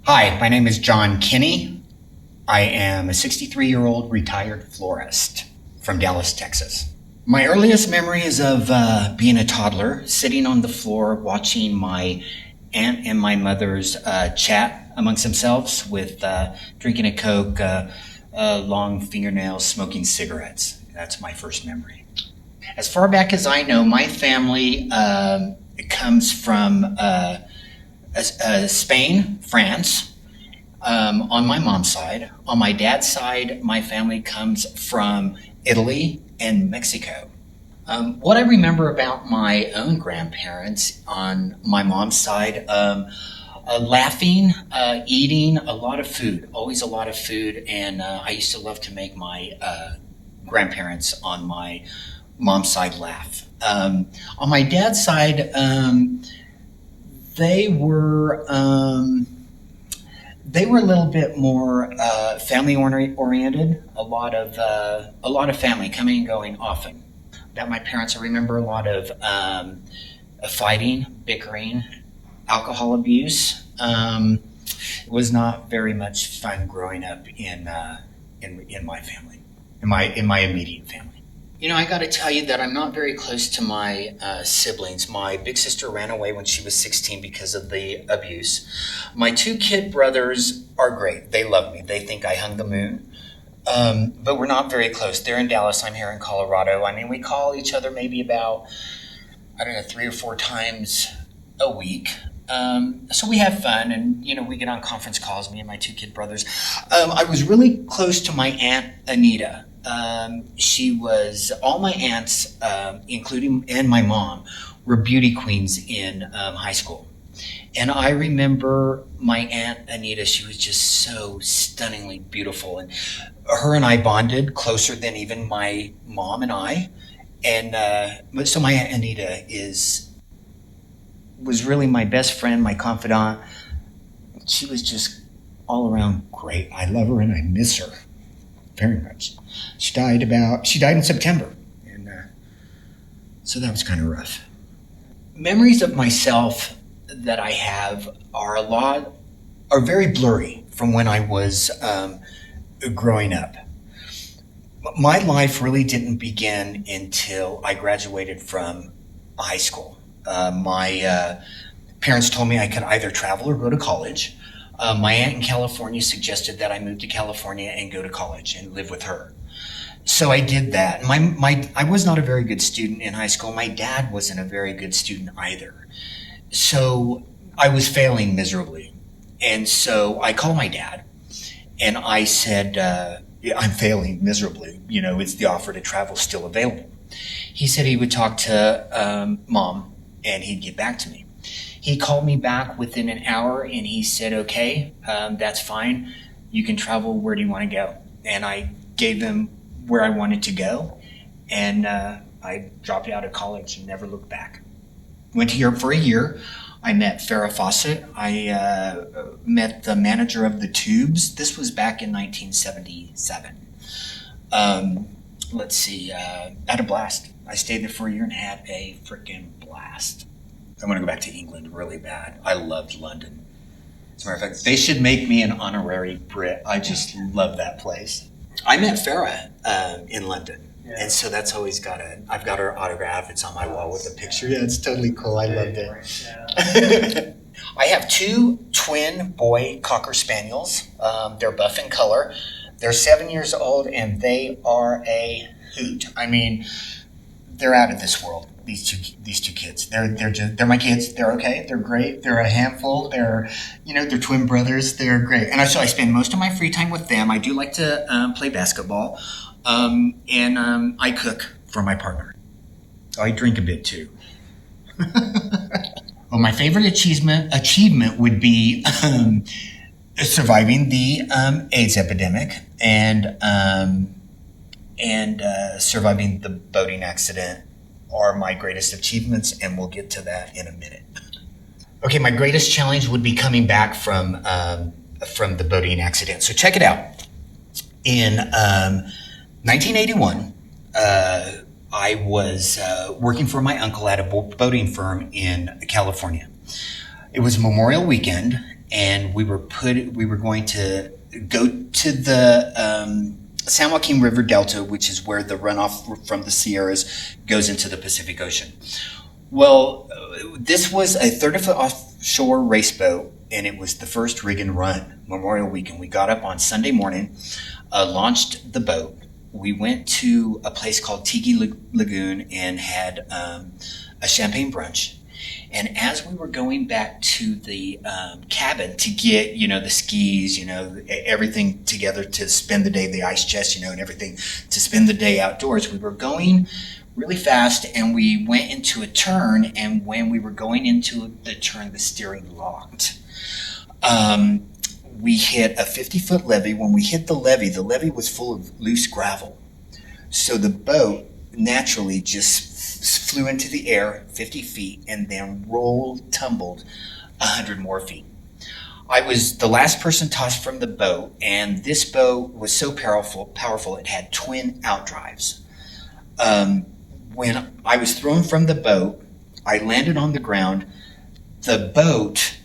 Hi, my name is John Kinney. I am a 63-year-old retired florist from Dallas, Texas. My earliest memory is of being a toddler, sitting on the floor watching my aunt and my mother's chat amongst themselves with drinking a Coke, long fingernails, smoking cigarettes. That's my first memory. As far back as I know, my family comes from Spain, France, on my mom's side. On my dad's side, my family comes from Italy and Mexico. What I remember about my own grandparents on my mom's side, laughing, eating a lot of food, always a lot of food, and I used to love to make my grandparents on my mom's side laugh. On my dad's side, they were they were a little bit more family oriented. A lot of family coming and going often. About my parents, I remember a lot of fighting, bickering, alcohol abuse. It was not very much fun growing up in my family, in my immediate family. You know, I got to tell you that I'm not very close to my siblings. My big sister ran away when she was 16 because of the abuse. My two kid brothers are great. They love me. They think I hung the moon. But we're not very close. They're in Dallas. I'm here in Colorado. I mean, we call each other maybe about, 3 or 4 times a week. So we have fun, and we get on conference calls, me and my two kid brothers. I was really close to my aunt Anita. All my aunts, including and my mom, were beauty queens in high school. And I remember my aunt Anita. She was just so stunningly beautiful, and her and I bonded closer than even my mom and I. And so my aunt Anita was really my best friend, my confidant. She was just all around great. I love her and I miss her very much. She died in September, and so that was kind of rough. Memories of myself that I have are very blurry from when I was growing up. My life really didn't begin until I graduated from high school. My parents told me I could either travel or go to college. My aunt in California suggested that I move to California and go to college and live with her. So I did that. I was not a very good student in high school. My dad wasn't a very good student either. So I was failing miserably. And so I called my dad and I said, I'm failing miserably. Is the offer to travel still available? He said he would talk to Mom and he'd get back to me. He called me back within an hour and he said, okay, that's fine. You can travel. Where do you want to go? And I gave him where I wanted to go. And I dropped out of college and never looked back. Went to Europe for a year. I met Farrah Fawcett. I met the manager of the Tubes. This was back in 1977. Let's see. Had a blast. I stayed there for a year and had a freaking blast. I want to go back to England really bad. I loved London. As a matter of fact, they should make me an honorary Brit. I just love that place. I met Farrah in London. Yeah. And so that's always I've got her autograph. It's on my wall with a picture. Yeah, it's totally cool. I loved it. Yeah. I have 2 twin boy Cocker Spaniels. They're buff in color. They're 7 years old and they are a hoot. I mean, they're out of this world. These two kids. They're my kids. They're okay. They're great. They're a handful. They're twin brothers. They're great. And so I spend most of my free time with them. I do like to play basketball, and I cook for my partner. I drink a bit too. Well, my favorite achievement would be surviving the AIDS epidemic and surviving the boating accident are my greatest achievements, and we'll get to that in a minute. Okay, my greatest challenge would be coming back from the boating accident. So check it out. In 1981, I was working for my uncle at a boating firm in California. It was Memorial Weekend, and we were going to go to the San Joaquin River Delta, which is where the runoff from the Sierras goes into the Pacific Ocean. Well, this was a 30-foot offshore race boat, and it was the first rig and run Memorial Weekend. We got up on Sunday morning, launched the boat. We went to a place called Tiki Lagoon and had a champagne brunch. And as we were going back to the cabin to get, the skis, everything together to spend the day, the ice chest, and everything to spend the day outdoors, we were going really fast, and we went into a turn, and when we were going into the turn, the steering locked. We hit a 50-foot levee. When we hit the levee was full of loose gravel. So the boat naturally just flew into the air 50 feet and then tumbled 100 more feet. I was the last person tossed from the boat, and this boat was so powerful it had twin outdrives. When I was thrown from the boat, I landed on the ground. The boat,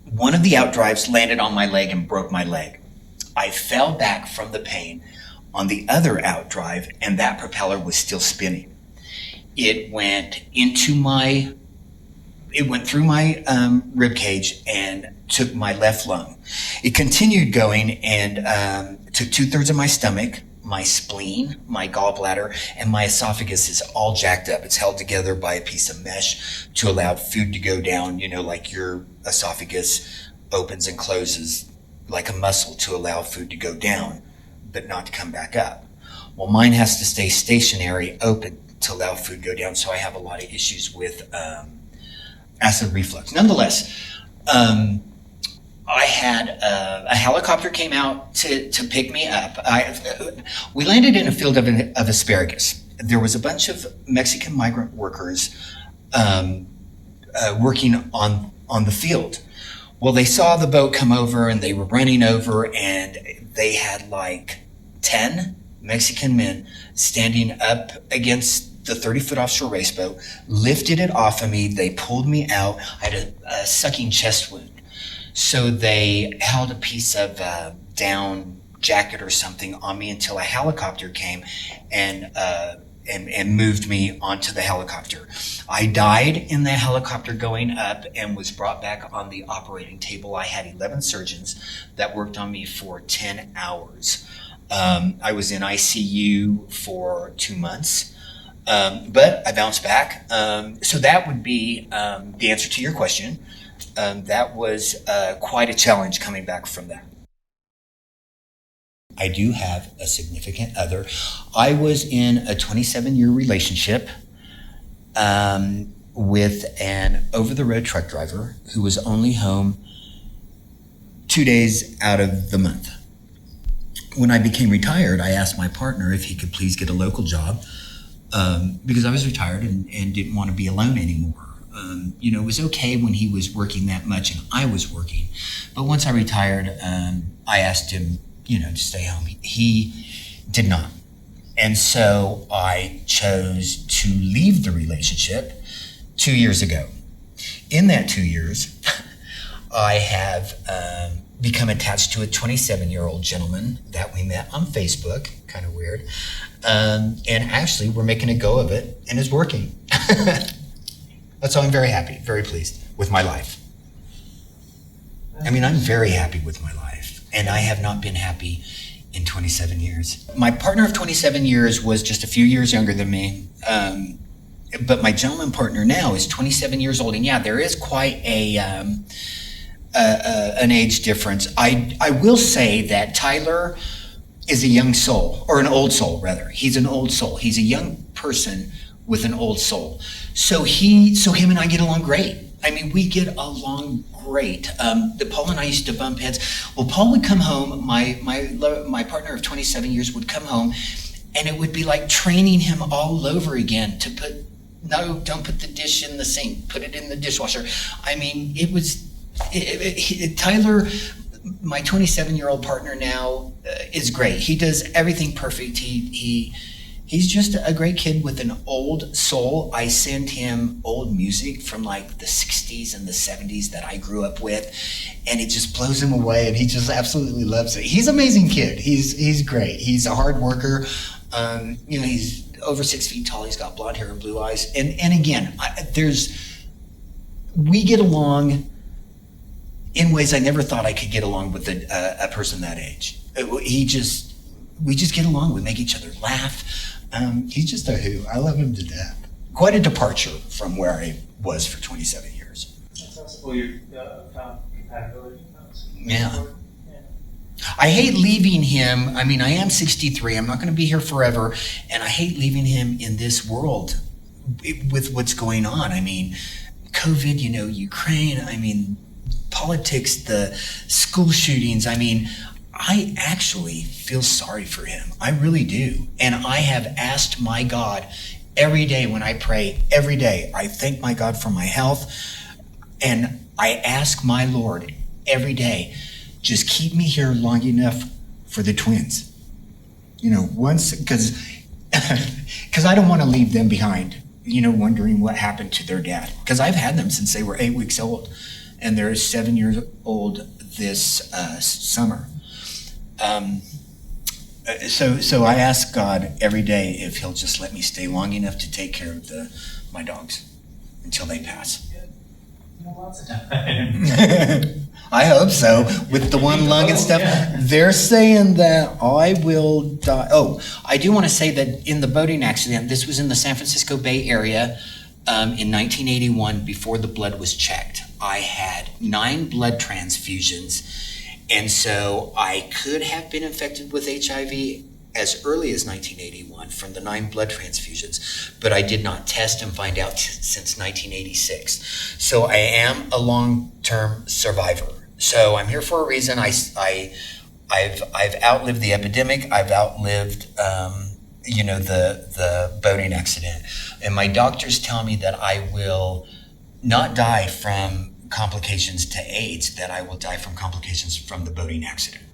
one of the outdrives landed on my leg and broke my leg. I fell back from the pain on the other outdrive, and that propeller was still spinning. It went through my rib cage and took my left lung. It continued going and took 2/3 of my stomach, my spleen, my gallbladder, and my esophagus is all jacked up. It's held together by a piece of mesh to allow food to go down, like your esophagus opens and closes like a muscle to allow food to go down, but not to come back up. Well, mine has to stay stationary, open to allow food to go down, so I have a lot of issues with acid reflux. Nonetheless, I had a helicopter came out to pick me up. We landed in a field of asparagus. There was a bunch of Mexican migrant workers working on the field. Well, they saw the boat come over and they were running over, and they had like 10 Mexican men standing up against the 30-foot offshore race boat, lifted it off of me. They pulled me out. I had a sucking chest wound. So they held a piece of down jacket or something on me until a helicopter came and moved me onto the helicopter. I died in the helicopter going up and was brought back on the operating table. I had 11 surgeons that worked on me for 10 hours. I was in ICU for 2 months, but I bounced back. So that would be the answer to your question. That was quite a challenge coming back from that. I do have a significant other. I was in a 27-year relationship with an over-the-road truck driver who was only home 2 days out of the month. When I became retired, I asked my partner if he could please get a local job because I was retired and didn't want to be alone anymore. It was okay when he was working that much and I was working. But once I retired, I asked him, to stay home. He did not. And so I chose to leave the relationship 2 years ago. In that 2 years, I have become attached to a 27-year-old gentleman that we met on Facebook, kind of weird. And actually, we're making a go of it and it's working. So I'm very happy, very pleased with my life. I'm very happy with my life, and I have not been happy in 27 years. My partner of 27 years was just a few years younger than me, but my gentleman partner now is 27 years old, and yeah, there is quite an age difference. I will say that Tyler is a young soul, or an old soul, rather. He's an old soul. He's a young person with an old soul. So him and I get along great. We get along great. Paul and I used to bump heads. Well, Paul would come home, my partner of 27 years would come home, and it would be like training him all over again to don't put the dish in the sink, put it in the dishwasher. Tyler, my 27-year-old partner now, is great. He does everything perfect. He's just a great kid with an old soul. I send him old music from like the 60s and the 70s that I grew up with, and it just blows him away, and he just absolutely loves it. He's an amazing kid. He's great. He's a hard worker. He's over 6 feet tall. He's got blonde hair and blue eyes. And again, we get along in ways I never thought I could get along with a person that age. We just get along. We make each other laugh. He's just a hoot. I love him to death. Quite a departure from where I was for 27 years. That's also your compatibility. Yeah. I hate leaving him. I mean, I am 63. I'm not going to be here forever. And I hate leaving him in this world with what's going on. I mean, COVID, Ukraine, I mean, politics, the school shootings. I mean, I actually feel sorry for him. I really do. And I have asked my God every day when I pray, every day, I thank my God for my health. And I ask my Lord every day, just keep me here long enough for the twins. Because I don't want to leave them behind, wondering what happened to their dad. Because I've had them since they were 8 weeks old. And they're 7 years old this summer. So I ask God every day if he'll just let me stay long enough to take care of my dogs until they pass. Lots of time. I hope so. With the one lung and stuff, they're saying that I will die. Oh, I do want to say that in the boating accident, this was in the San Francisco Bay Area in 1981 before the blood was checked. I had 9 blood transfusions. And so I could have been infected with HIV as early as 1981 from the 9 blood transfusions, but I did not test and find out since 1986. So I am a long-term survivor. So I'm here for a reason. I've outlived the epidemic. I've outlived the boating accident, and my doctors tell me that I will not die from complications to AIDS, that I will die from complications from the boating accident.